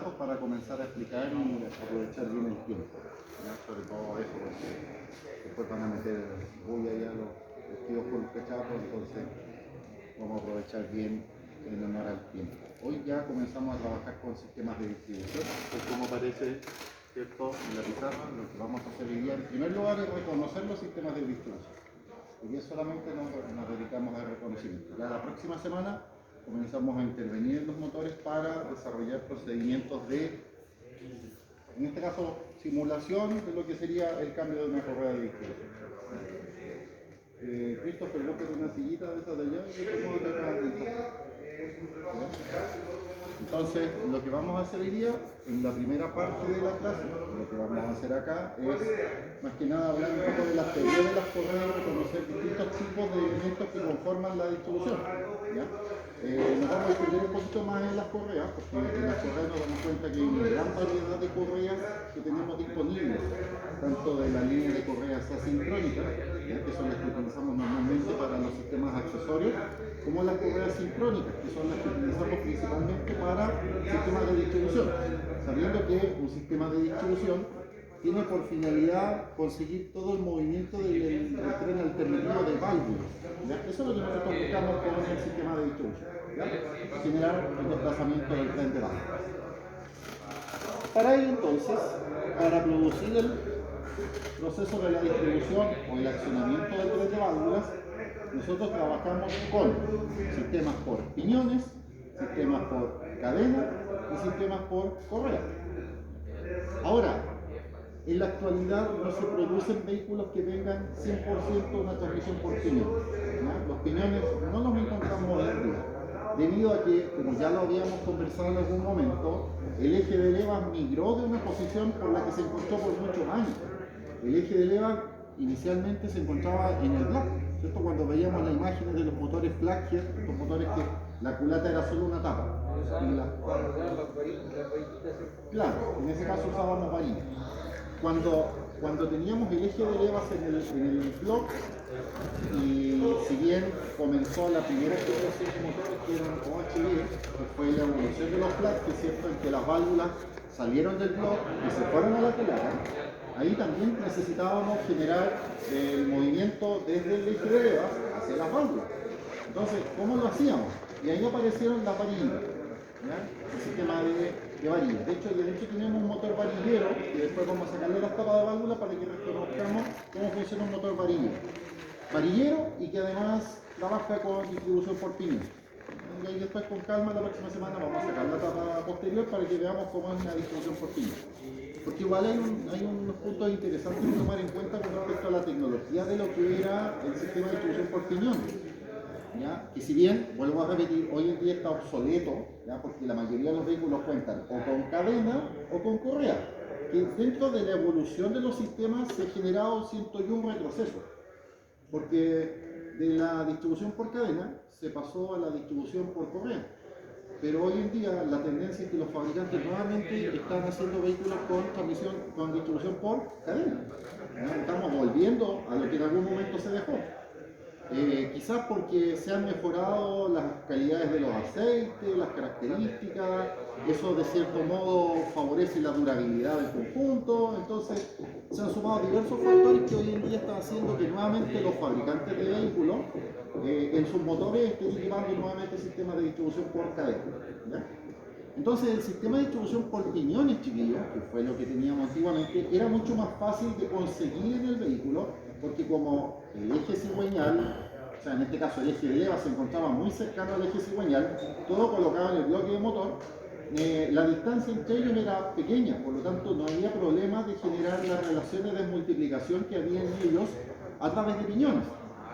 datos para comenzar a explicar y aprovechar bien el tiempo, ¿ya? Sobre todo eso, porque después van a meter bulla ya los vestidos con los cachapos, entonces vamos a aprovechar bien en honor al tiempo. Hoy ya comenzamos a trabajar con sistemas de distribución, pues como aparece, ¿cierto?, en la pizarra. Lo que vamos a hacer hoy día en primer lugar es reconocer los sistemas de distribución. Hoy día solamente nos dedicamos al reconocimiento. Ya la próxima semana comenzamos a intervenir en los motores para desarrollar procedimientos de, en este caso, simulación de lo que sería el cambio de una correa de distribución. Christopher, búsquete una sillita de esas de allá y yo te acá adentro. Entonces, lo que vamos a hacer hoy día, en la primera parte de la clase, lo que vamos a hacer acá es, más que nada, hablar un poco de las teorías de las correas y reconocer distintos tipos de elementos que conforman la distribución, ¿ya? Nos vamos a extender un poquito más en las correas, porque en las correas nos damos cuenta que hay una gran variedad de correas que tenemos disponibles, tanto de la línea de correas asincrónicas, ¿ya?, que son las que utilizamos normalmente para los sistemas accesorios, como las correas sincrónicas, que son las que utilizamos principalmente para sistemas de distribución, sabiendo que un sistema de distribución tiene por finalidad conseguir todo el movimiento del tren alternativo de válvulas, ¿ya? Eso es lo que nosotros buscamos con el sistema de distribución, ¿ya? Generar el desplazamiento del tren de válvulas. Para ello, entonces, para producir el proceso de la distribución o el accionamiento del tren de válvulas, nosotros trabajamos con sistemas por piñones, sistemas por cadena y sistemas por correa. Ahora, en la actualidad no se producen vehículos que tengan 100% una transmisión por piñón, ¿no? Los piñones no los encontramos hoy en día, debido a que, como ya lo habíamos conversado en algún momento, el eje de levas migró de una posición por la que se encontró por muchos años. El eje de levas inicialmente se encontraba en el block, ¿cierto? Cuando veíamos las imágenes de los motores Flagship, estos motores que la culata era solo una tapa. Claro, en ese caso usábamos varillas. Cuando teníamos el eje de levas en el block, y si bien comenzó la primera generación de motores que eran OHD, que fue la evolución de los Flagship, ¿cierto?, en que las válvulas salieron del block y se fueron a la culata, ahí también necesitábamos generar el movimiento desde el eje de levas hacia las válvulas. Entonces, ¿cómo lo hacíamos? Y ahí aparecieron las varillas, ¿ya? El sistema de varillas. De hecho, tenemos un motor varillero y después vamos a sacarle las tapas de válvula para que reconozcamos cómo funciona un motor varillero y que además trabaja con distribución por piñón. Y ahí después, con calma, la próxima semana vamos a sacar la tapa posterior para que veamos cómo es una distribución por piñón. Porque igual hay unos puntos interesantes que tomar en cuenta con respecto a la tecnología de lo que era el sistema de distribución por piñón, ¿ya? Que si bien, vuelvo a repetir, hoy en día está obsoleto, ¿ya?, porque la mayoría de los vehículos cuentan o con cadena o con correa, que dentro de la evolución de los sistemas se ha generado, siento yo, un retroceso, porque de la distribución por cadena se pasó a la distribución por correa. Pero hoy en día la tendencia es que los fabricantes nuevamente están haciendo vehículos con distribución por cadena, ¿ya? Estamos volviendo a lo que en algún momento se dejó. Quizás porque se han mejorado las calidades de los aceites, las características, eso de cierto modo favorece la durabilidad del conjunto. Entonces se han sumado diversos factores que hoy en día están haciendo que nuevamente los fabricantes de vehículos en sus motores estén llevando nuevamente sistemas de distribución por cadena, ¿ya? Entonces el sistema de distribución por piñones, chiquillos, que fue lo que teníamos antiguamente, era mucho más fácil de conseguir en el vehículo, porque como el eje cigüeñal, o sea, en este caso el eje de leva se encontraba muy cercano al eje cigüeñal, todo colocado en el bloque de motor, la distancia entre ellos era pequeña, por lo tanto no había problema de generar las relaciones de multiplicación que había en ellos a través de piñones,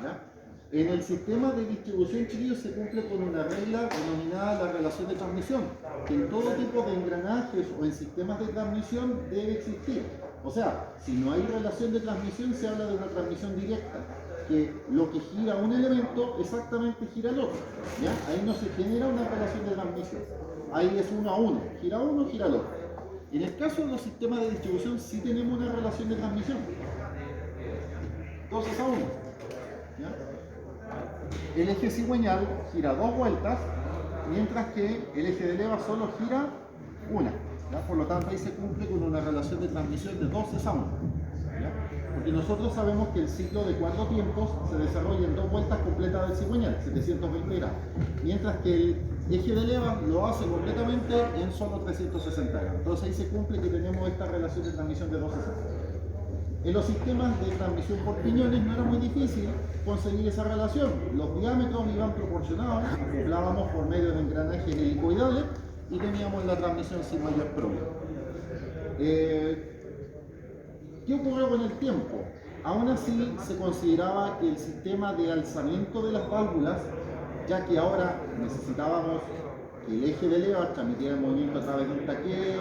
¿ya? En el sistema de distribución, chiquillos, se cumple con una regla denominada la relación de transmisión, que en todo tipo de engranajes o en sistemas de transmisión debe existir. O sea, si no hay relación de transmisión, se habla de una transmisión directa, que lo que gira un elemento exactamente gira el otro, ¿ya? Ahí no se genera una relación de transmisión, ahí es 1 a 1, gira uno, gira el otro. En el caso de los sistemas de distribución sí tenemos una relación de transmisión, 2 a 1, ¿ya? El eje cigüeñal gira 2 vueltas, mientras que el eje de leva solo gira una. ¿ya? Por lo tanto, ahí se cumple con una relación de transmisión de 2:1. ¿Ya? Porque nosotros sabemos que el ciclo de 4 tiempos se desarrolla en 2 vueltas completas del cigüeñal, 720 grados, mientras que el eje de levas lo hace completamente en solo 360 grados. Entonces ahí se cumple que tenemos esta relación de transmisión de 2:1. En los sistemas de transmisión por piñones no era muy difícil conseguir esa relación. Los diámetros iban proporcionados, acoplábamos por medio de engranajes helicoidales y teníamos la transmisión sin mayor problema. ¿Qué ocurrió con el tiempo? Aún así se consideraba que el sistema de alzamiento de las válvulas, ya que ahora necesitábamos que el eje de leva transmitiera el movimiento a través de un taqué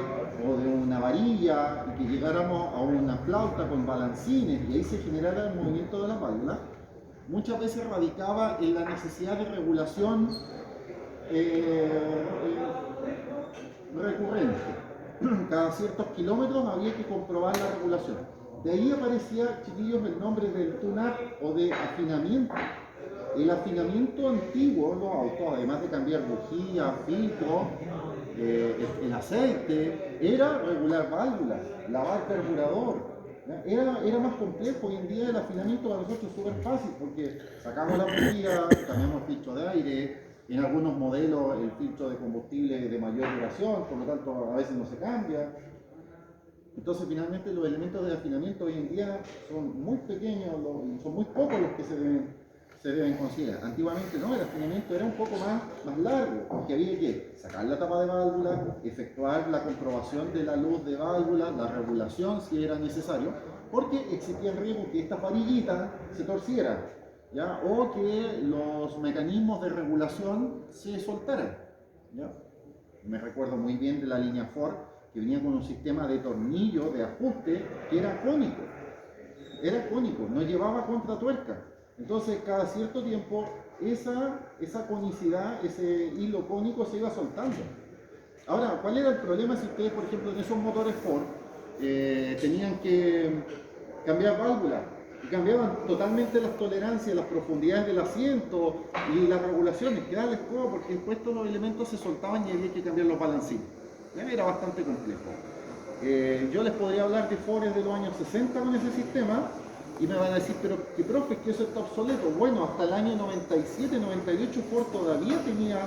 o de una varilla y que llegáramos a una flauta con balancines y ahí se generara el movimiento de las válvulas, muchas veces radicaba en la necesidad de regulación recurrente. Cada ciertos kilómetros había que comprobar la regulación. De ahí aparecía, chiquillos, el nombre del tune-up o de afinamiento. El afinamiento antiguo en los autos, además de cambiar bujía, filtro, el aceite, era regular válvulas, lavar carburador. Era más complejo. Hoy en día el afinamiento para nosotros es súper fácil porque sacamos la bujía, cambiamos el filtro de aire, en algunos modelos el filtro de combustible de mayor duración, por lo tanto a veces no se cambia. Entonces finalmente los elementos de afinamiento hoy en día son muy pequeños, son muy pocos los que se deben considerar. Antiguamente no, el afinamiento era un poco más largo, porque había que sacar la tapa de válvula, efectuar la comprobación de la luz de válvula, la regulación si era necesario, porque existía el riesgo que estas varillitas se torcieran, ¿ya? O que los mecanismos de regulación se soltaran, ¿ya? Me recuerdo muy bien de la línea Ford, que venía con un sistema de tornillo, de ajuste, que era cónico. Era cónico, no llevaba contratuerca. Entonces, cada cierto tiempo, esa conicidad, ese hilo cónico se iba soltando. Ahora, ¿cuál era el problema si ustedes, por ejemplo, en esos motores Ford tenían que cambiar válvulas? Y cambiaban totalmente las tolerancias, las profundidades del asiento y las regulaciones, quedarles cómodo porque después todos los elementos se soltaban y había que cambiar los balancines. Era bastante complejo. Yo les podría hablar de Ford de los años 60 con ese sistema y me van a decir, pero que profe, es que eso está obsoleto. Bueno, hasta el año 97, 98 Ford todavía tenía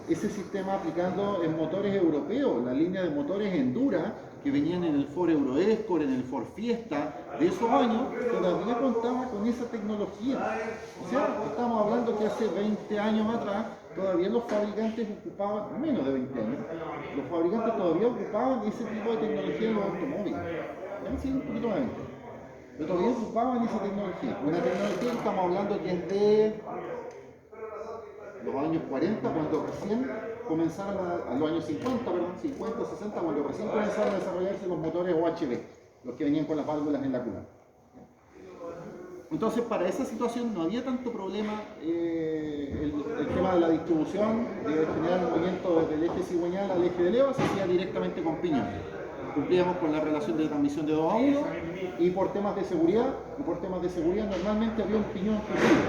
ese sistema aplicando en motores europeos, la línea de motores Endura que venían en el Ford Euro Escort, en el Ford Fiesta, de esos años, todavía contaba con esa tecnología. O sea, estamos hablando que hace 20 años atrás, todavía los fabricantes ocupaban, menos de 20 años, los fabricantes todavía ocupaban ese tipo de tecnología en los automóviles. Sí, un poquito más. Pero todavía ocupaban esa tecnología. Una tecnología que estamos hablando que es de los años 40, cuando recién comenzaron a los años 50, 60, cuando recién comenzaron a desarrollarse los motores OHB, los que venían con las válvulas en la cuna. Entonces, para esa situación no había tanto problema el tema de la distribución, de generar el movimiento desde el eje cigüeñal al eje de leva, se hacía directamente con piñón. Cumplíamos con la relación de transmisión de 2:1 y por temas de seguridad, normalmente había un piñón fusible.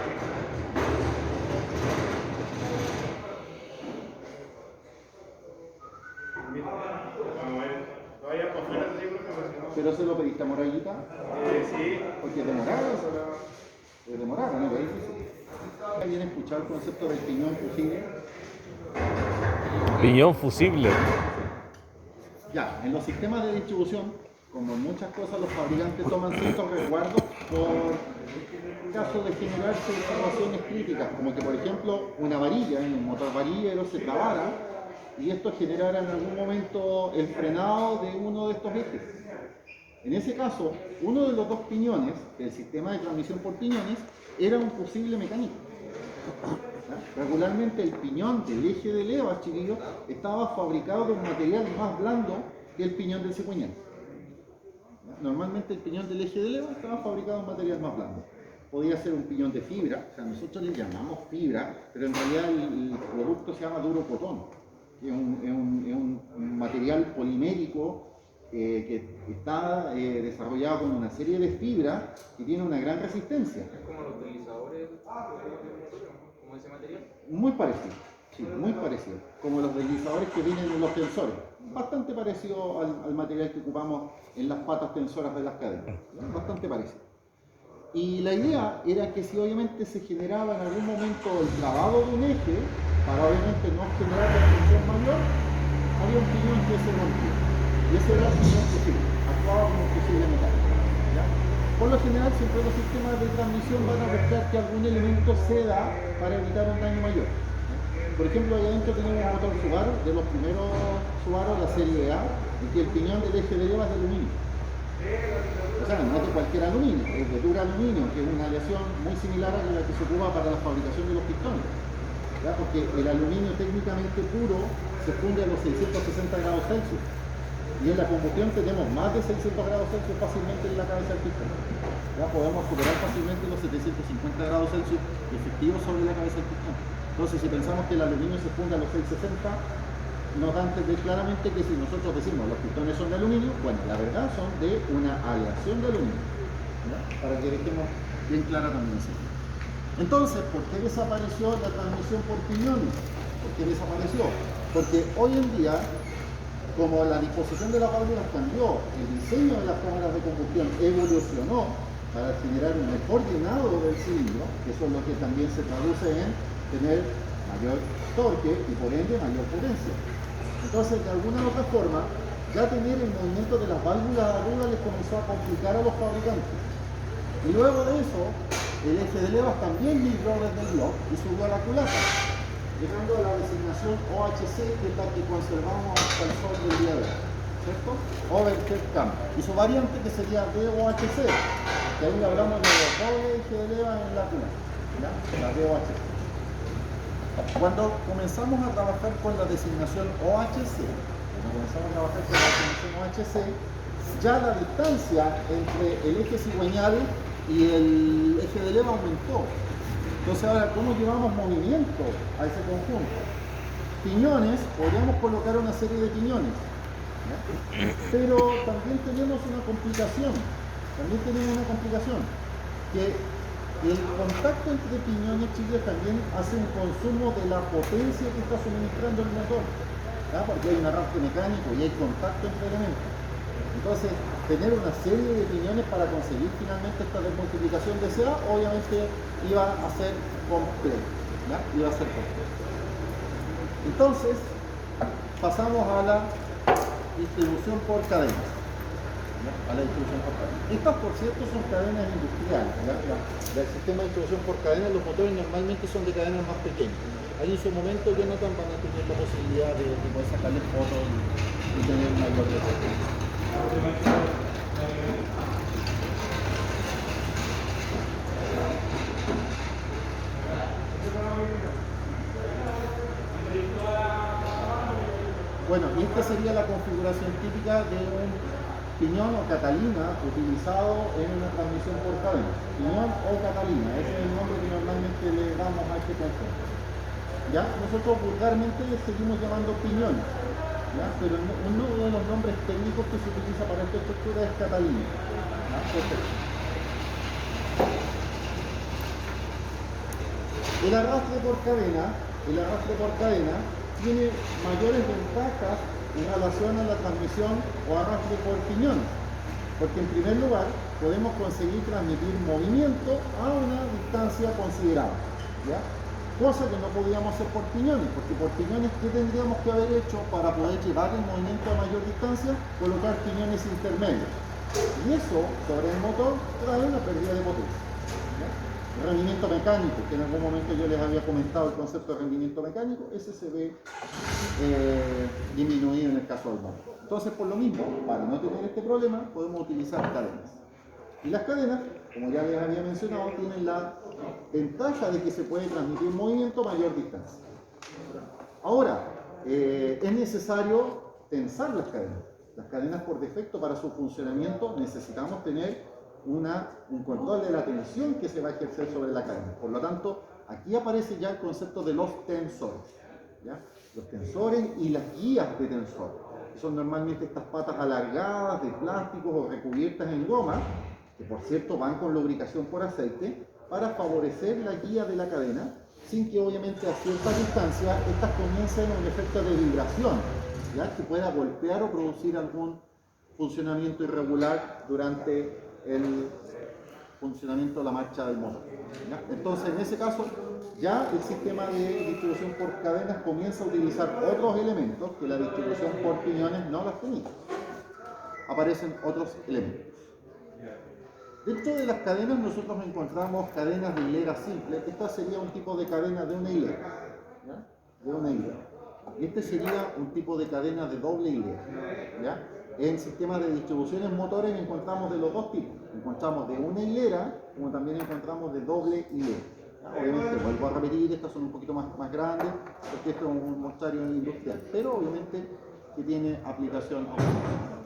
¿Pero se lo pediste a Morayita? Sí. Porque demoraba, ¿no? ¿Alguien ha escuchado el concepto del piñón fusible? Piñón fusible. Ya, en los sistemas de distribución, como en muchas cosas, los fabricantes toman ciertos resguardos por caso de generarse situaciones críticas, como que, por ejemplo, una varilla, en un motor varillero se trabara y esto generara en algún momento el frenado de uno de estos ejes. En ese caso, uno de los dos piñones del sistema de transmisión por piñones era un fusible mecánico. Regularmente el piñón del eje de levas, chiquillos, estaba fabricado de un material más blando que el piñón del cigüeñal. Normalmente el piñón del eje de levas estaba fabricado de un material más blando. Podía ser un piñón de fibra, o sea, nosotros le llamamos fibra, pero en realidad el producto se llama duro cotón, que es un material polimérico que está desarrollado con una serie de fibras que tiene una gran resistencia. ¿Es como los deslizadores, como ese material? Muy parecido, sí, muy parecido. Como los deslizadores que vienen en los tensores. bastante parecido al material que ocupamos en las patas tensoras de las cadenas, ¿ya? Bastante parecido. Y la idea era que si obviamente se generaba en algún momento el clavado de un eje, para obviamente no generar la tensión mayor, había un piñón que se rompía. Y ese era el piñón fusible, actuaba como un fusible mecánico, ¿ya? Por lo general, siempre los sistemas de transmisión van a buscar que algún elemento ceda para evitar un daño mayor. Por ejemplo, ahí adentro tenemos un motor Subaru, de los primeros Subaru, la serie A, y que el piñón del eje de leva es de aluminio. O sea, no es de cualquier aluminio, es de dura aluminio, que es una aleación muy similar a la que se ocupa para la fabricación de los pistones. ¿Ya? Porque el aluminio técnicamente puro se funde a los 660 grados Celsius. Y en la combustión tenemos más de 600 grados Celsius fácilmente en la cabeza del pistón. Ya podemos superar fácilmente los 750 grados Celsius efectivos sobre la cabeza del pistón. Entonces, si pensamos que el aluminio se funde a los 660, nos da a entender claramente que si nosotros decimos los pistones son de aluminio, bueno, la verdad son de una aleación de aluminio, ¿ya? Para que dejemos bien clara también eso. Entonces, ¿por qué desapareció la transmisión por piñones? ¿Por qué desapareció? Porque hoy en día, como la disposición de las válvulas cambió, el diseño de las cámaras de combustión evolucionó para generar un mejor llenado del cilindro, que eso es lo que también se traduce en tener mayor torque y por ende mayor potencia. Entonces, de alguna u otra forma, ya tener el movimiento de las válvulas arriba les comenzó a complicar a los fabricantes. Y luego de eso, el eje de levas también migró desde el block y subió a la culata, llegando a la designación OHC, que es la que conservamos hasta el sol del día de hoy, ¿cierto? Overhead Cam. Y su variante que sería DOHC, que ahí hablamos de los doble eje de levas en la culata, ¿ya? La DOHC. Cuando comenzamos a trabajar con la designación OHC, ya la distancia entre el eje cigüeñal y el eje de leva aumentó. Entonces ahora, ¿cómo llevamos movimiento a ese conjunto? Piñones, podríamos colocar una serie de piñones, ¿ya? Pero también tenemos una complicación, que el contacto entre piñones, chicos, también hace un consumo de la potencia que está suministrando el motor, ¿ya? Porque hay un arrastre mecánico y hay contacto entre elementos. Entonces, tener una serie de piñones para conseguir finalmente esta desmultiplicación deseada, obviamente iba a ser complejo, ¿ya? Iba a ser complejo. Entonces, pasamos a la distribución por cadenas. A la distribución por cadenas. Estas, por cierto, son cadenas industriales. El sistema de distribución por cadenas, los motores normalmente son de cadenas más pequeñas. Ahí en su momento, Jonathan, van a tener la posibilidad de poder sacarle fotos y tener mayor detalle. Bueno, y esta sería la configuración típica de un piñón o catalina utilizado en una transmisión por cadena. Piñón o catalina, ese es el nombre que normalmente le damos a este conjunto. ¿Ya? Nosotros vulgarmente le seguimos llamando piñones, ¿ya? Pero uno de los nombres técnicos que se utiliza para esta estructura es catalina. ¿Ya? Perfecto. El arrastre por cadena tiene mayores ventajas en relación a la transmisión o arrastre por piñón, porque en primer lugar podemos conseguir transmitir movimiento a una distancia considerable, ¿ya? Cosa que no podíamos hacer por piñones, porque por piñones, ¿qué tendríamos que haber hecho para poder llevar el movimiento a mayor distancia? Colocar piñones intermedios, y eso sobre el motor trae una pérdida de potencia, ¿ya? Rendimiento mecánico, que en algún momento yo les había comentado el concepto de rendimiento mecánico, ese se ve disminuido en el caso del motor. Entonces, por lo mismo, para no tener este problema, podemos utilizar cadenas. Y las cadenas, como ya les había mencionado, tienen la ventaja de que se puede transmitir movimiento a mayor distancia. Ahora, es necesario tensar las cadenas. Las cadenas, por defecto, para su funcionamiento, necesitamos tener un control de la tensión que se va a ejercer sobre la cadena. Por lo tanto, aquí aparece ya el concepto de los tensores, ¿ya? Los tensores y las guías de tensor, que son normalmente estas patas alargadas de plásticos o recubiertas en goma, que por cierto van con lubricación por aceite, para favorecer la guía de la cadena, sin que obviamente a cierta distancia estas comiencen un efecto de vibración, ¿ya? Que pueda golpear o producir algún funcionamiento irregular durante el funcionamiento de la marcha del motor, ¿ya? Entonces, en ese caso, ya el sistema de distribución por cadenas comienza a utilizar otros elementos que la distribución por piñones no las tenía. Aparecen otros elementos. Dentro de las cadenas nosotros encontramos cadenas de hilera simple. Esta sería un tipo de cadena de una hilera, ¿ya? De una hilera. Y este sería un tipo de cadena de doble hilera, ¿ya? En sistemas de distribuciones motores encontramos de los dos tipos. Encontramos de una hilera, como también encontramos de doble hilera, ¿ya? Obviamente, vuelvo a repetir, estas son un poquito más grandes, porque esto es un montario industrial, pero obviamente que tiene aplicación automática.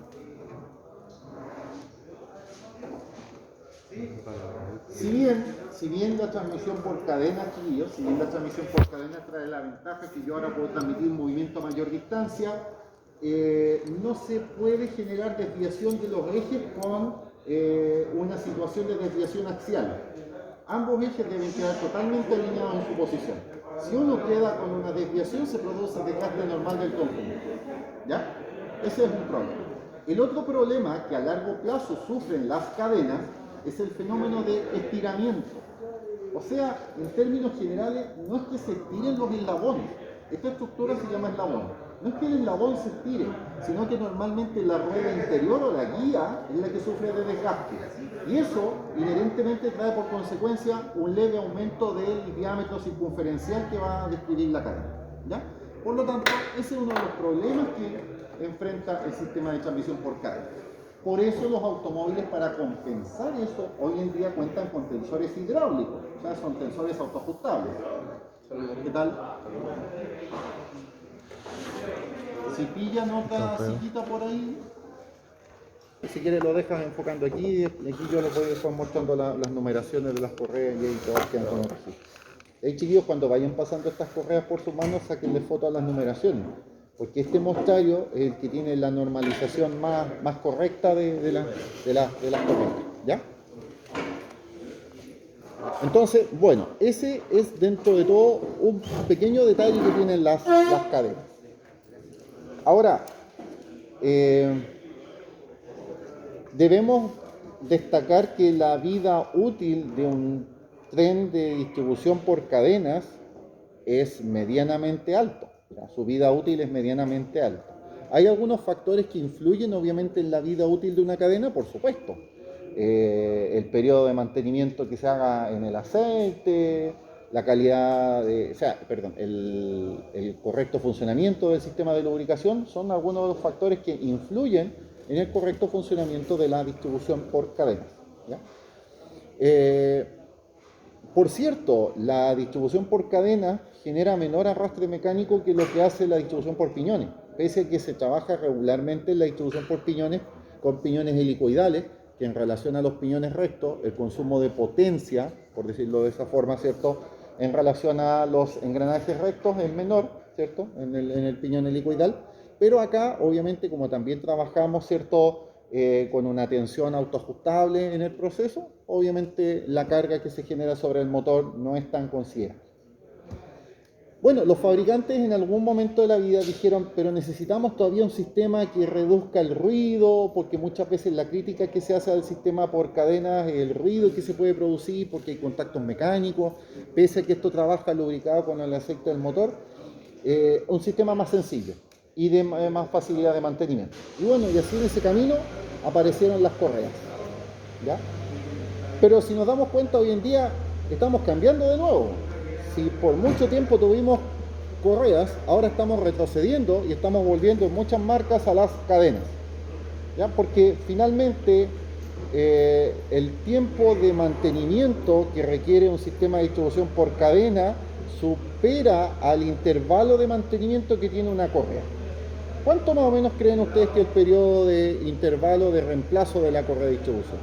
Si bien la transmisión por cadena, chiquillos, si bien la transmisión por cadena trae la ventaja que yo ahora puedo transmitir movimiento a mayor distancia, no se puede generar desviación de los ejes con una situación de desviación axial. Ambos ejes deben quedar totalmente alineados en su posición. Si uno queda con una desviación, se produce desgaste normal del conjunto, ¿ya? Ese es un problema. El otro problema que a largo plazo sufren las cadenas es el fenómeno de estiramiento. O sea, en términos generales, no es que se estiren los eslabones. Esta estructura se llama eslabón. No es que el eslabón se estire, sino que normalmente la rueda interior o la guía es la que sufre de desgaste. Y eso inherentemente trae por consecuencia un leve aumento del diámetro circunferencial que va a describir la cadena, ¿ya? Por lo tanto, ese es uno de los problemas que enfrenta el sistema de transmisión por cadena. Por eso los automóviles, para compensar eso, hoy en día cuentan con tensores hidráulicos, o sea, son tensores autoajustables. ¿Qué tal? Si pilla nota chiquita por ahí, si quieres lo dejas enfocando aquí, y aquí yo les voy a estar mostrando las numeraciones de las correas y ahí todos quedan con otros. Hey, chiquillos, cuando vayan pasando estas correas por sus manos, saquenle foto a las numeraciones. Porque este mostrario es el que tiene la normalización más correcta de las correas, ¿ya? Entonces, bueno, ese es dentro de todo un pequeño detalle que tienen las cadenas. Ahora, debemos destacar que la vida útil de un tren de distribución por cadenas es medianamente alto. Su vida útil es medianamente alta. ¿Hay algunos factores que influyen obviamente en la vida útil de una cadena? Por supuesto. El periodo de mantenimiento que se haga en el aceite, la calidad el correcto funcionamiento del sistema de lubricación son algunos de los factores que influyen en el correcto funcionamiento de la distribución por cadenas, ¿ya? Por cierto, la distribución por cadena genera menor arrastre mecánico que lo que hace la distribución por piñones, pese a que se trabaja regularmente en la distribución por piñones con piñones helicoidales, que en relación a los piñones rectos, el consumo de potencia, por decirlo de esa forma, ¿cierto?, en relación a los engranajes rectos es menor, ¿cierto?, en el piñón helicoidal, pero acá, obviamente, como también trabajamos, ¿cierto?, con una tensión autoajustable en el proceso, obviamente la carga que se genera sobre el motor no es tan considerable. Bueno, los fabricantes en algún momento de la vida dijeron, pero necesitamos todavía un sistema que reduzca el ruido, porque muchas veces la crítica que se hace al sistema por cadenas es el ruido que se puede producir, porque hay contactos mecánicos, pese a que esto trabaja lubricado con el aceite del motor, un sistema más sencillo y de más facilidad de mantenimiento. Y bueno, y así en ese camino aparecieron las correas, ¿ya? Pero si nos damos cuenta, hoy en día estamos cambiando de nuevo. Si por mucho tiempo tuvimos correas, ahora estamos retrocediendo y estamos volviendo en muchas marcas a las cadenas, ¿ya? Porque finalmente el tiempo de mantenimiento que requiere un sistema de distribución por cadena supera al intervalo de mantenimiento que tiene una correa. ¿Cuánto más o menos creen ustedes que es el periodo de intervalo de reemplazo de la correa de distribución?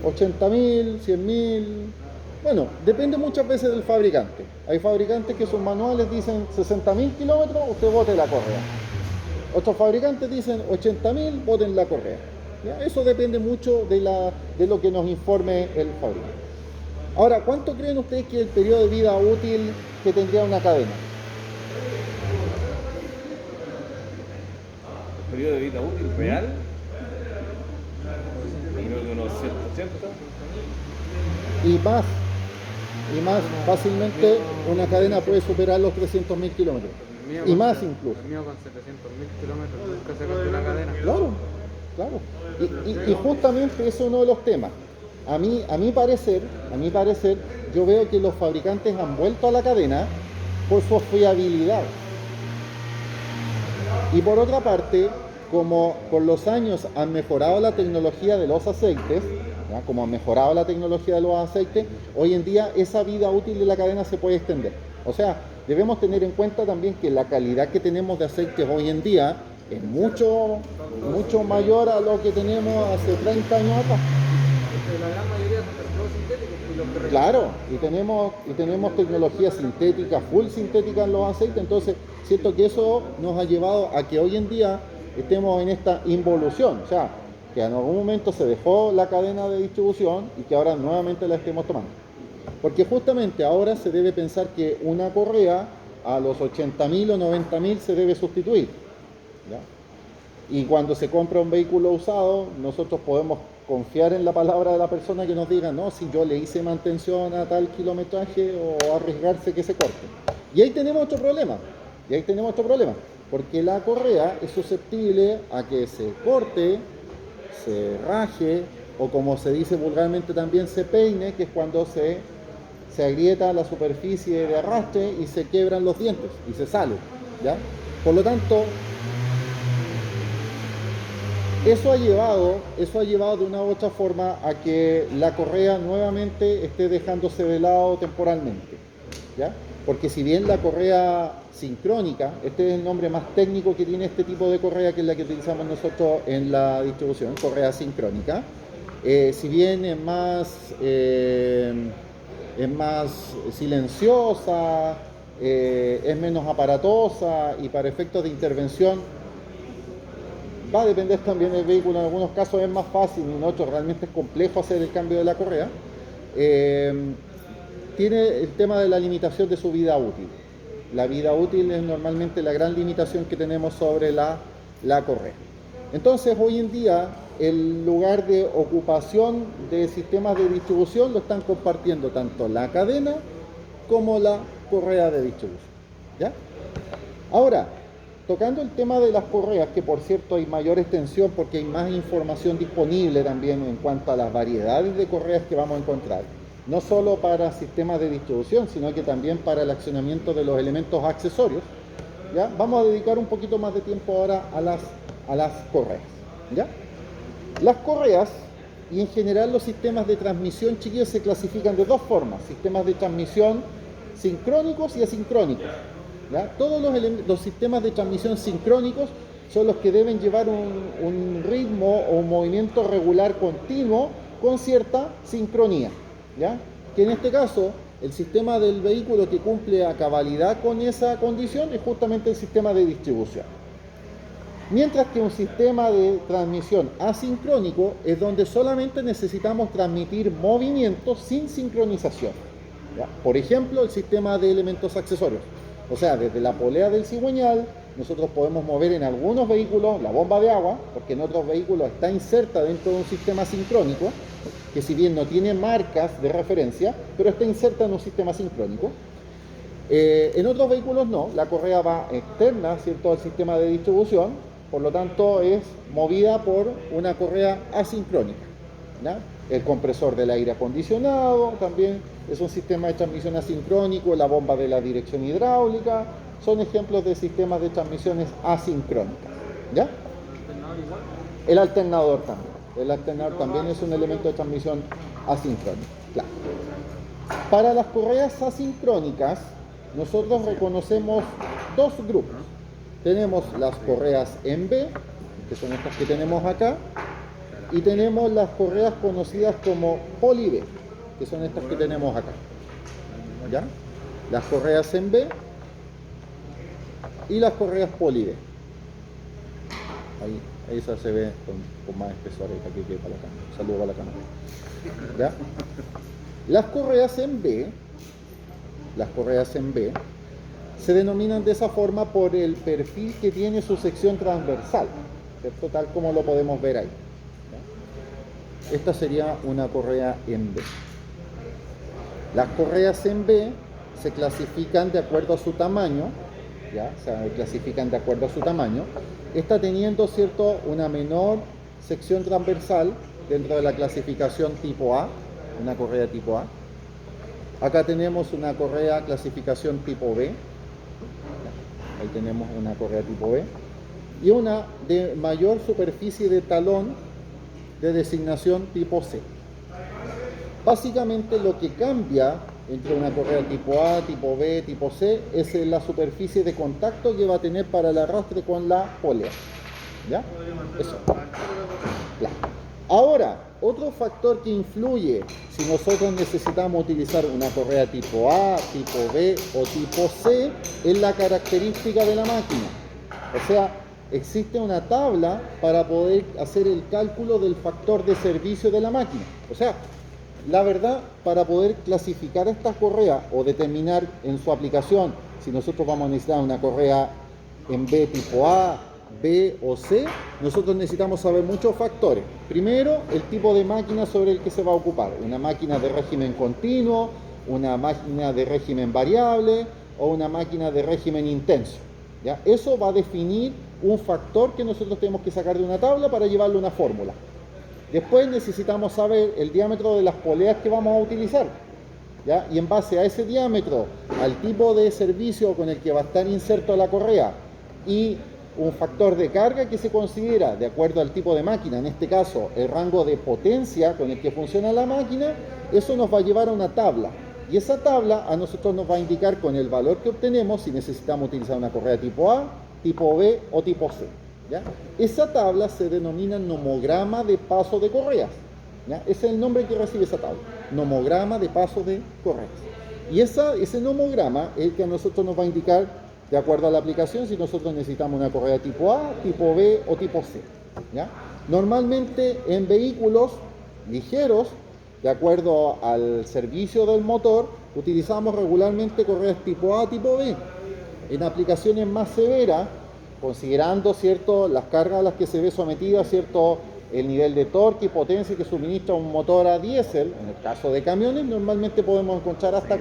80.000, 100.000. Bueno, depende muchas veces del fabricante. Hay fabricantes que sus manuales dicen 60.000 kilómetros, usted bote la correa. Otros fabricantes dicen 80.000, boten la correa. ¿Ya? Eso depende mucho de lo que nos informe el fabricante. Ahora, ¿cuánto creen ustedes que es el periodo de vida útil que tendría una cadena? periodo de vida útil real, creo que unos 180. Y más fácilmente una cadena puede superar los 300.000 kilómetros. Y más incluso. El mío con 700.000 kilómetros nunca se rompió una cadena. Claro, claro. Y justamente eso es uno de los temas. A mi parecer, yo veo que los fabricantes han vuelto a la cadena por su fiabilidad. Y por otra parte, como con los años han mejorado la tecnología de los aceites, ¿ya? Como han mejorado la tecnología de los aceites, hoy en día esa vida útil de la cadena se puede extender. O sea, debemos tener en cuenta también que la calidad que tenemos de aceites hoy en día es mucho mayor a lo que tenemos hace 30 años atrás. La gran mayoría son residuos sintéticos y los que Claro, y tenemos tecnología sintética, full sintética en los aceites, entonces siento que eso nos ha llevado a que hoy en día estemos en esta involución, o sea, que en algún momento se dejó la cadena de distribución y que ahora nuevamente la estemos tomando. Porque justamente ahora se debe pensar que una correa a los 80.000 o 90.000 se debe sustituir, ¿ya? Y cuando se compra un vehículo usado, nosotros podemos confiar en la palabra de la persona que nos diga, no, si yo le hice mantención a tal kilometraje, o arriesgarse que se corte. Y ahí tenemos otro problema, porque la correa es susceptible a que se corte, se raje, o como se dice vulgarmente también, se peine, que es cuando se agrieta la superficie de arrastre y se quiebran los dientes y se sale, ¿ya? Por lo tanto, eso ha llevado de una u otra forma a que la correa nuevamente esté dejándose de lado temporalmente, ¿ya? Porque si bien la correa sincrónica, este es el nombre más técnico que tiene este tipo de correa, que es la que utilizamos nosotros en la distribución, correa sincrónica, si bien es más silenciosa, es menos aparatosa y para efectos de intervención va a depender también del vehículo. En algunos casos es más fácil, en otros realmente es complejo hacer el cambio de la correa. Tiene el tema de la limitación de su vida útil. La vida útil es normalmente la gran limitación que tenemos sobre la correa. Entonces, hoy en día, el lugar de ocupación de sistemas de distribución lo están compartiendo tanto la cadena como la correa de distribución, ¿ya? Ahora, tocando el tema de las correas, que por cierto hay mayor extensión porque hay más información disponible también en cuanto a las variedades de correas que vamos a encontrar, no solo para sistemas de distribución, sino que también para el accionamiento de los elementos accesorios, ¿ya? Vamos a dedicar un poquito más de tiempo ahora a las correas, ¿ya? Las correas y en general los sistemas de transmisión, chiquillos, se clasifican de dos formas: sistemas de transmisión sincrónicos y asincrónicos, ¿ya? Todos los sistemas de transmisión sincrónicos son los que deben llevar un ritmo o un movimiento regular continuo con cierta sincronía, ¿ya? Que en este caso el sistema del vehículo que cumple a cabalidad con esa condición es justamente el sistema de distribución. Mientras que un sistema de transmisión asincrónico es donde solamente necesitamos transmitir movimientos sin sincronización, ¿ya? Por ejemplo, el sistema de elementos accesorios. O sea, desde la polea del cigüeñal, nosotros podemos mover en algunos vehículos la bomba de agua, porque en otros vehículos está inserta dentro de un sistema sincrónico, que si bien no tiene marcas de referencia, pero está inserta en un sistema sincrónico. En otros vehículos no, la correa va externa, ¿cierto?, al sistema de distribución, por lo tanto es movida por una correa asincrónica, ¿ya? El compresor del aire acondicionado también es un sistema de transmisión asincrónico, la bomba de la dirección hidráulica son ejemplos de sistemas de transmisiones asincrónicas, ¿ya? El alternador también es un elemento de transmisión asincrónica, claro. Para las correas asincrónicas nosotros reconocemos dos grupos. Tenemos las correas en B, que son estas que tenemos acá, y tenemos las correas conocidas como poly B, que son estas que tenemos acá, ¿ya? Las correas en B y las correas poly B. Ahí esa se ve con más espesor, ahí aquí para la cámara. Saludo para la cámara, ¿ya? Las correas en B se denominan de esa forma por el perfil que tiene su sección transversal, ¿cierto? Tal como lo podemos ver ahí. ¿Ya? Esta sería una correa en B. Las correas en B se clasifican de acuerdo a su tamaño, ¿ya? Se clasifican de acuerdo a su tamaño. Esta teniendo, ¿cierto?, una menor sección transversal dentro de la clasificación tipo A, una correa tipo A. Acá tenemos una correa clasificación tipo B. Ahí tenemos una correa tipo B. Y una de mayor superficie de talón de designación tipo C. Básicamente lo que cambia entre una correa tipo A, tipo B, tipo C es la superficie de contacto que va a tener para el arrastre con la polea. ¿Ya? Eso. Claro. Ahora, otro factor que influye si nosotros necesitamos utilizar una correa tipo A, tipo B o tipo C es la característica de la máquina. O sea, existe una tabla para poder hacer el cálculo del factor de servicio de la máquina. O sea, la verdad, para poder clasificar estas correas o determinar en su aplicación si nosotros vamos a necesitar una correa en B tipo A, B o C, nosotros necesitamos saber muchos factores. Primero, el tipo de máquina sobre el que se va a ocupar. Una máquina de régimen continuo, una máquina de régimen variable o una máquina de régimen intenso. ¿Ya? Eso va a definir un factor que nosotros tenemos que sacar de una tabla para llevarlo a una fórmula. Después necesitamos saber el diámetro de las poleas que vamos a utilizar, ¿ya? Y en base a ese diámetro, al tipo de servicio con el que va a estar inserto la correa y un factor de carga que se considera de acuerdo al tipo de máquina, en este caso el rango de potencia con el que funciona la máquina, eso nos va a llevar a una tabla. Y esa tabla a nosotros nos va a indicar con el valor que obtenemos si necesitamos utilizar una correa tipo A, tipo B o tipo C. ¿Ya? Esa tabla se denomina nomograma de paso de correas. ¿Ya? Ese es el nombre que recibe esa tabla, nomograma de paso de correas. Y ese nomograma es el que a nosotros nos va a indicar, de acuerdo a la aplicación, si nosotros necesitamos una correa tipo A, tipo B o tipo C. ¿Ya? Normalmente en vehículos ligeros, de acuerdo al servicio del motor, utilizamos regularmente correas tipo A, tipo B. En aplicaciones más severas, considerando, ¿cierto?, las cargas a las que se ve sometida, ¿cierto?, el nivel de torque y potencia que suministra un motor a diésel, en el caso de camiones, normalmente podemos encontrar hasta